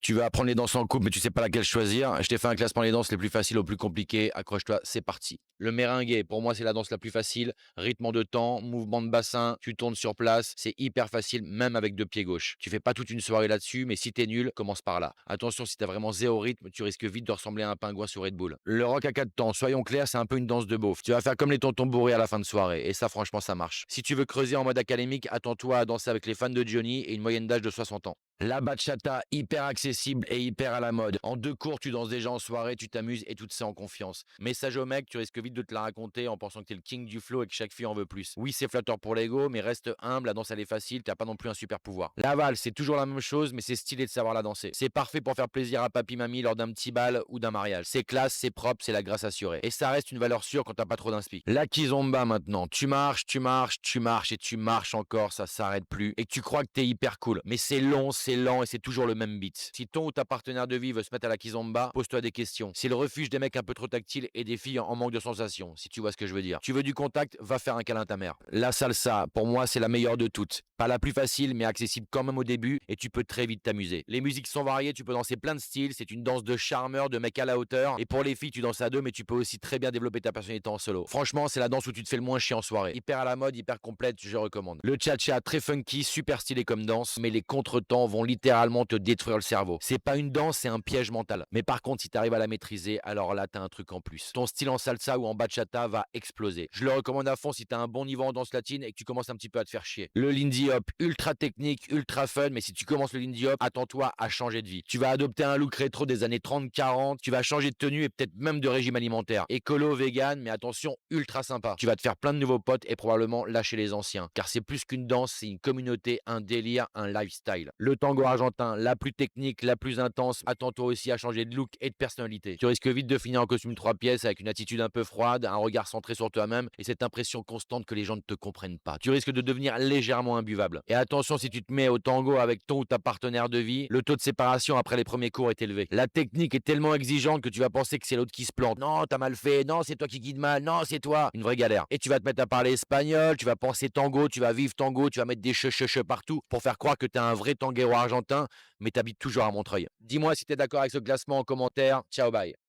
Tu vas apprendre les danses en couple, mais tu sais pas laquelle choisir. Je t'ai fait un classement des danses les plus faciles aux plus compliquées. Accroche-toi, c'est parti. Le merengue, pour moi, c'est la danse la plus facile. Rythme en deux temps, mouvement de bassin, tu tournes sur place. C'est hyper facile, même avec deux pieds gauche. Tu fais pas toute une soirée là-dessus, mais si t'es nul, commence par là. Attention, si t'as vraiment zéro rythme, tu risques vite de ressembler à un pingouin sur Red Bull. Le rock à quatre temps, soyons clairs, c'est un peu une danse de beauf. Tu vas faire comme les tontons bourrés à la fin de soirée. Et ça, franchement, ça marche. Si tu veux creuser en mode académique, attends-toi à danser avec les fans de Johnny et une moyenne d'âge de 60 ans. La bachata, hyper accessible et hyper à la mode. En deux cours, tu danses déjà en soirée, tu t'amuses et tout ça en confiance. Message au mec, tu risques vite de te la raconter en pensant que t'es le king du flow et que chaque fille en veut plus. Oui, c'est flatteur pour l'ego, mais reste humble, la danse elle est facile, t'as pas non plus un super pouvoir. La valse, c'est toujours la même chose, mais c'est stylé de savoir la danser. C'est parfait pour faire plaisir à papy mamie lors d'un petit bal ou d'un mariage. C'est classe, c'est propre, c'est la grâce assurée. Et ça reste une valeur sûre quand t'as pas trop d'inspi. La kizomba maintenant, tu marches, tu marches, tu marches et tu marches encore, ça s'arrête plus. Et tu crois que t'es hyper cool, mais c'est long, c'est lent et c'est toujours le même beat. Si ton ou ta partenaire de vie veut se mettre à la kizomba, pose-toi des questions. C'est le refuge des mecs un peu trop tactiles et des filles en manque de sensations, si tu vois ce que je veux dire. Tu veux du contact, va faire un câlin à ta mère. La salsa, pour moi, c'est la meilleure de toutes. Pas la plus facile, mais accessible quand même au début et tu peux très vite t'amuser. Les musiques sont variées, tu peux danser plein de styles, c'est une danse de charmeur, de mec à la hauteur. Et pour les filles, tu danses à deux, mais tu peux aussi très bien développer ta personnalité en solo. Franchement, c'est la danse où tu te fais le moins chier en soirée. Hyper à la mode, hyper complète, je recommande. Le cha-cha, très funky, super stylé comme danse, mais les contretemps vont littéralement te détruire le cerveau. C'est pas une danse, c'est un piège mental. Mais par contre, si tu arrives à la maîtriser, alors là, t'as un truc en plus. Ton style en salsa ou en bachata va exploser. Je le recommande à fond si t'as un bon niveau en danse latine et que tu commences un petit peu à te faire chier. Le Lindy Hop, ultra technique, ultra fun, mais si tu commences le Lindy Hop, attends-toi à changer de vie. Tu vas adopter un look rétro des années 30-40, tu vas changer de tenue et peut-être même de régime alimentaire. Écolo, vegan, mais attention, ultra sympa. Tu vas te faire plein de nouveaux potes et probablement lâcher les anciens. Car c'est plus qu'une danse, c'est une communauté, un délire, un lifestyle. Le tango argentin, la plus technique, la plus intense, attends-toi aussi à changer de look et de personnalité. Tu risques vite de finir en costume 3 pièces avec une attitude un peu froide, un regard centré sur toi-même et cette impression constante que les gens ne te comprennent pas. Tu risques de devenir légèrement imbuvable. Et attention, si tu te mets au tango avec ton ou ta partenaire de vie, le taux de séparation après les premiers cours est élevé. La technique est tellement exigeante que tu vas penser que c'est l'autre qui se plante. Non, t'as mal fait. Non, c'est toi qui guides mal. Non, c'est toi. Une vraie galère. Et tu vas te mettre à parler espagnol, tu vas penser tango, tu vas vivre tango, tu vas mettre des che partout pour faire croire que t'es un vrai tanguero argentin, mais t'habites toujours à Montreuil. Dis-moi si t'es d'accord avec ce classement en commentaire. Ciao, bye.